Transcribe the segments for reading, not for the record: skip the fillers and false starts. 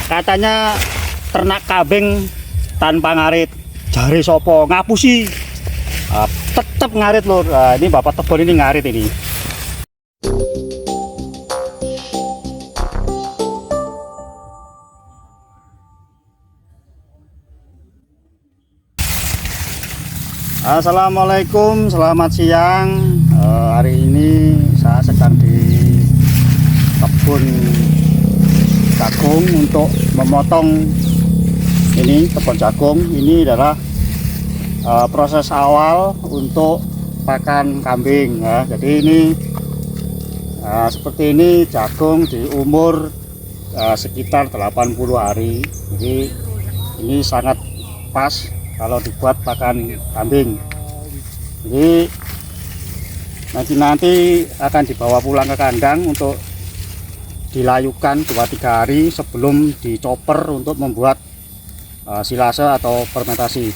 Katanya ternak kambing tanpa ngarit. Jari sopo ngapusi. Tetep ngarit lur. Nah, ini Bapak Tebon ini ngarit ini. Assalamualaikum, selamat siang. Hari ini saya sedang di kebun jagung untuk memotong ini kebun jagung. Ini adalah proses awal untuk pakan kambing ya. Jadi ini seperti ini jagung di umur sekitar 80 hari. Jadi ini sangat pas kalau dibuat pakan kambing. Jadi nanti akan dibawa pulang ke kandang untuk dilayukan 2-3 hari sebelum dicoper untuk membuat silase atau fermentasi.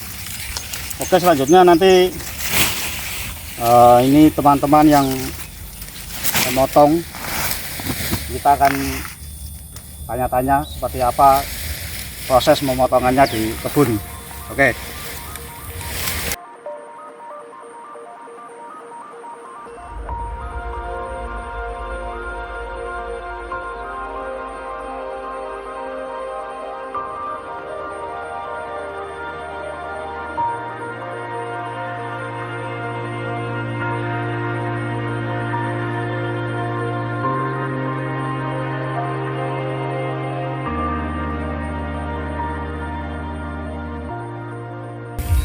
Oke, selanjutnya nanti ini teman-teman yang memotong, kita akan tanya-tanya seperti apa proses pemotongannya di kebun. Oke.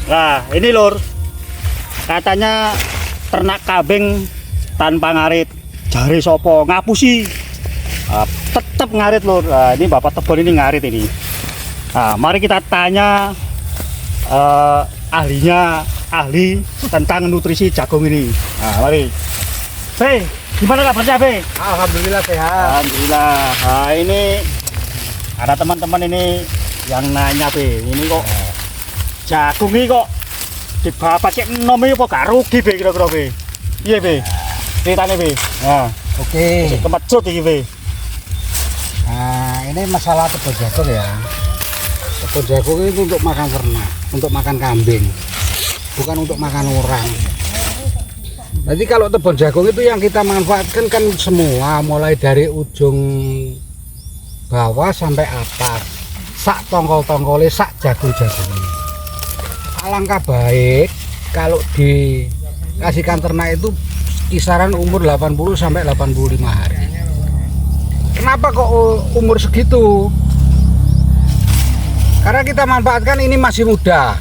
Nah, ini lur, katanya ternak kambing tanpa ngarit. Jari sopo ngapusi. Tetep ngarit lur. Nah, ini Bapak Tebon ini ngarit ini. Nah, mari kita tanya ahli tentang nutrisi jagung ini. Nah, mari. Be, gimana kabarnya Be? Alhamdulillah sehat. Alhamdulillah. Nah, ini ada teman-teman ini yang nanya Be, ini kok jagung ini kok dibapak cek enom ini kok gak rugi Be, kira-kira Be? Iya Be, ceritanya Be. Nah, Oke. kemecut ini Be. Nah, ini masalah kebun jagung ya. Kebun jagung itu untuk makan ternak, untuk makan kambing, bukan untuk makan orang. Jadi kalau kebun jagung itu yang kita manfaatkan kan semua, mulai dari ujung bawah sampai atas, sak tongkol-tongkolnya, sak jagung-jagungnya. Alangkah baik kalau dikasihkan ternak itu kisaran umur 80 sampai 85 hari. Kenapa kok umur segitu? Karena kita manfaatkan ini masih muda.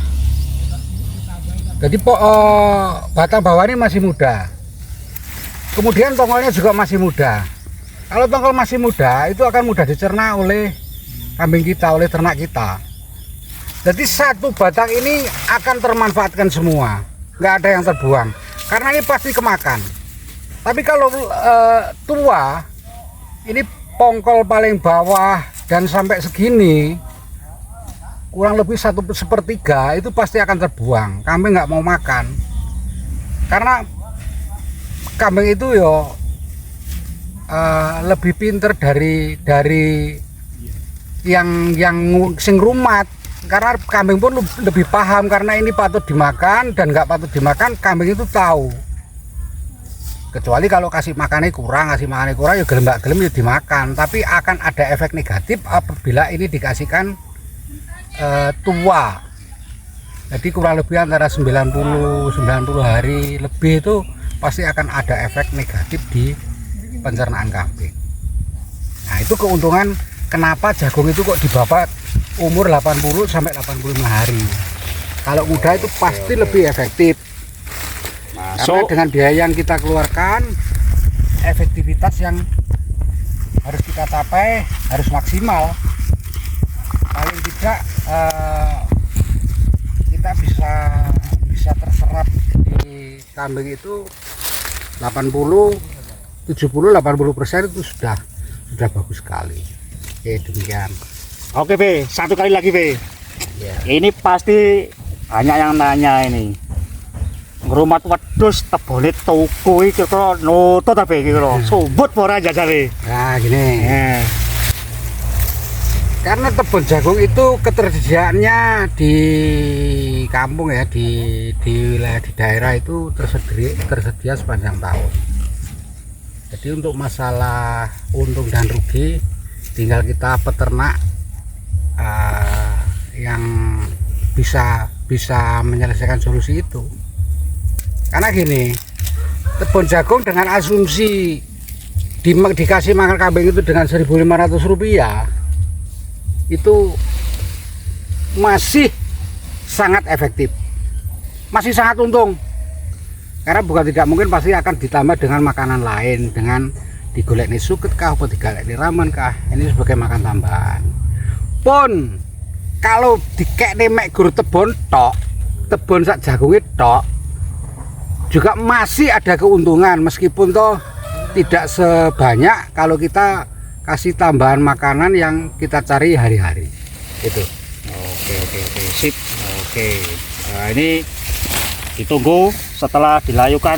Jadi batang bawah ini masih muda. Kemudian tongkolnya juga masih muda. Kalau tongkol masih muda, itu akan mudah dicerna oleh kambing kita, oleh ternak kita. Jadi satu batang ini akan termanfaatkan semua, nggak ada yang terbuang, karena ini pasti kemakan. Tapi kalau tua, ini pongkol paling bawah dan sampai segini, kurang lebih 1/3 itu pasti akan terbuang. Kambing nggak mau makan, karena kambing itu lebih pinter dari yang sing rumat. Karena kambing pun lebih paham, karena ini patut dimakan dan nggak patut dimakan, kambing itu tahu. Kecuali kalau kasih makannya kurang ya gelem nggak gelem ya dimakan. Tapi akan ada efek negatif apabila ini dikasihkan tua. Jadi kurang lebih antara 90 hari lebih itu pasti akan ada efek negatif di pencernaan kambing. Nah, itu keuntungan kenapa jagung itu kok dibapak umur 80 sampai 85 hari. Kalau muda itu pasti lebih efektif. Karena dengan biaya yang kita keluarkan, efektivitas yang harus kita capai harus maksimal. Paling tidak kita bisa terserap di kambing itu 70-80% itu sudah bagus sekali. Oke, demikian. Oke Be, satu kali lagi Be. Ya. Ini pasti banyak yang nanya ini. Ngrumat wedhus tebone tuku iki kira nutut ta Be iki kira. Sumbut apa ora jajale. Nah, gini. Karena tebon jagung itu ketersediaannya di kampung ya, di wilayah di daerah itu tersedia sepanjang tahun. Jadi untuk masalah untung dan rugi tinggal kita peternak yang bisa menyelesaikan solusi itu. Karena gini, tebon jagung dengan asumsi dikasih makan kambing itu dengan Rp1.500 itu masih sangat efektif, masih sangat untung. Karena bukan tidak mungkin pasti akan ditambah dengan makanan lain, dengan digolek nih suket kah, atau digolek nih ramen kah, ini sebagai makan tambahan. Pun kalau dikek nih mek gur tebon tok, tebon sak jagung tok, juga masih ada keuntungan meskipun toh tidak sebanyak kalau kita kasih tambahan makanan yang kita cari hari-hari itu. Oke, sip. Oke, nah ini ditunggu setelah dilayukan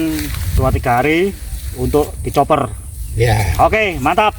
2-3 hari untuk dicoper ya. Oke, mantap.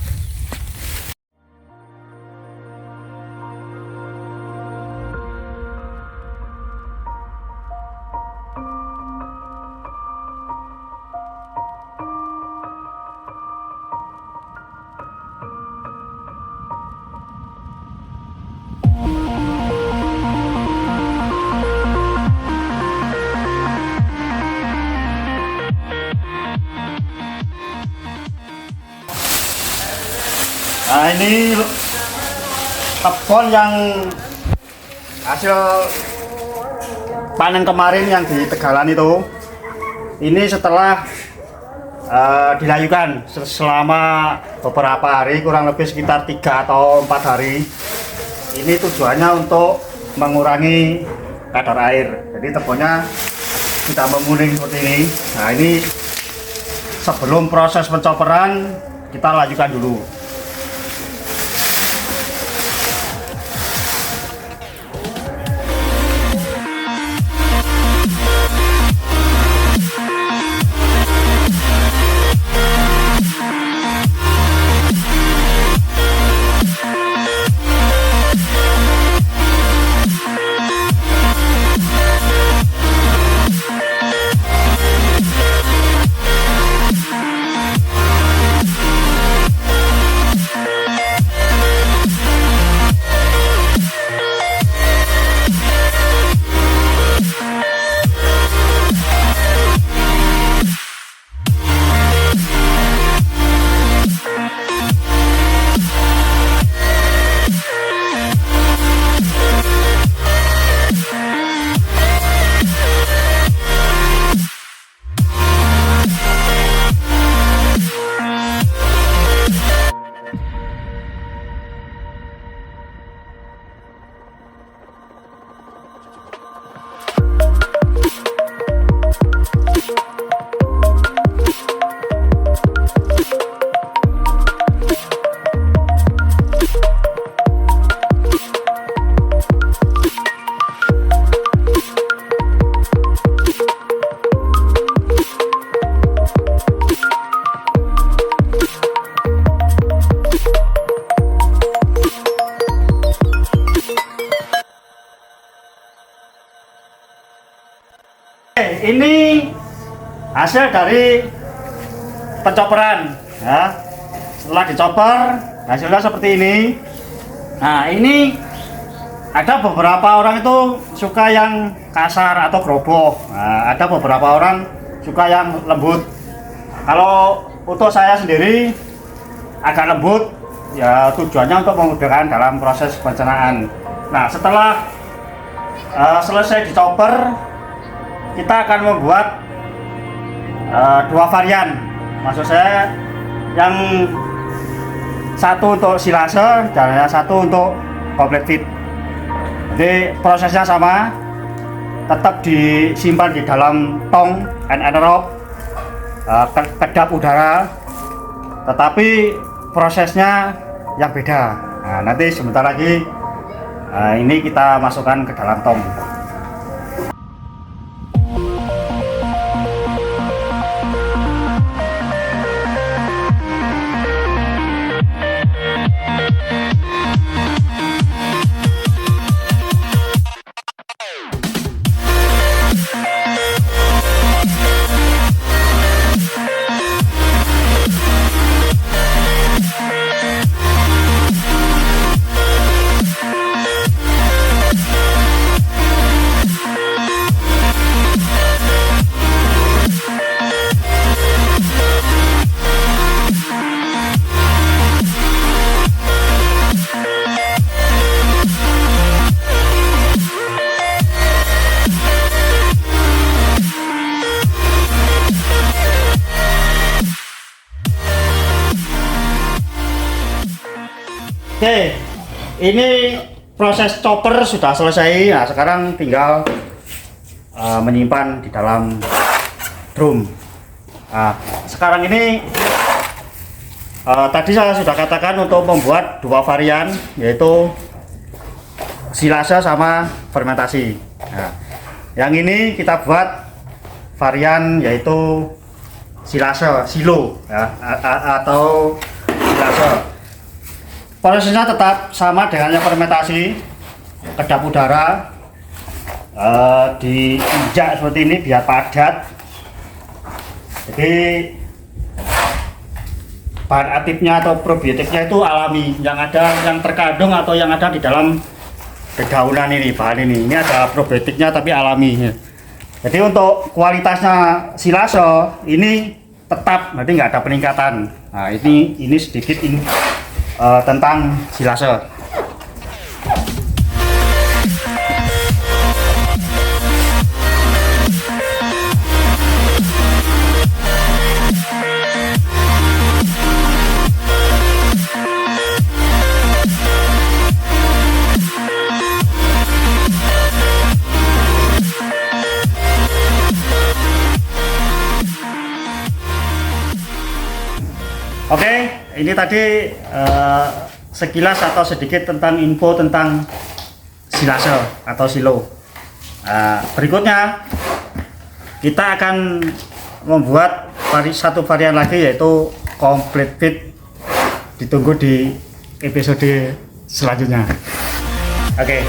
Nah ini kebun yang hasil panen kemarin yang di Tegalan itu, ini setelah dilayukan selama beberapa hari, kurang lebih sekitar 3 atau 4 hari. Ini tujuannya untuk mengurangi kadar air, jadi kebunnya tidak menguning seperti ini. Nah ini sebelum proses pencoperan kita lanjutkan dulu. Ini hasil dari pencoperan ya. Setelah dicoper hasilnya seperti ini. Nah ini ada beberapa orang itu suka yang kasar atau geroboh. Nah, ada beberapa orang suka yang lembut. Kalau untuk saya sendiri agak lembut ya, tujuannya untuk memudahkan dalam proses pencernaan. Nah setelah selesai dicoper, kita akan membuat 2 varian. Maksud saya yang satu untuk silase dan yang satu untuk complete feed. Jadi prosesnya sama, tetap disimpan di dalam tong anaerob, kedap udara, tetapi prosesnya yang beda. Nah, nanti sebentar lagi ini kita masukkan ke dalam tong. Oke, ini proses chopper sudah selesai. Nah, sekarang tinggal menyimpan di dalam drum. Nah, sekarang ini tadi saya sudah katakan untuk membuat dua varian, yaitu silase sama fermentasi. Nah, yang ini kita buat varian yaitu silo ya, atau silase. Prosesnya tetap sama dengan yang fermentasi, kedap udara, diinjak seperti ini biar padat. Jadi bahan aktifnya atau probiotiknya itu alami, yang terkandung atau yang ada di dalam dedaunan ini, bahan ini ada probiotiknya tapi alami. Jadi untuk kualitasnya silase ini tetap, nanti nggak ada peningkatan. Nah, ini sedikit tentang silase. Oke, ini tadi sekilas atau sedikit tentang info tentang silase atau silo. Berikutnya kita akan membuat satu varian lagi, yaitu complete fit. Ditunggu di episode selanjutnya. Oke.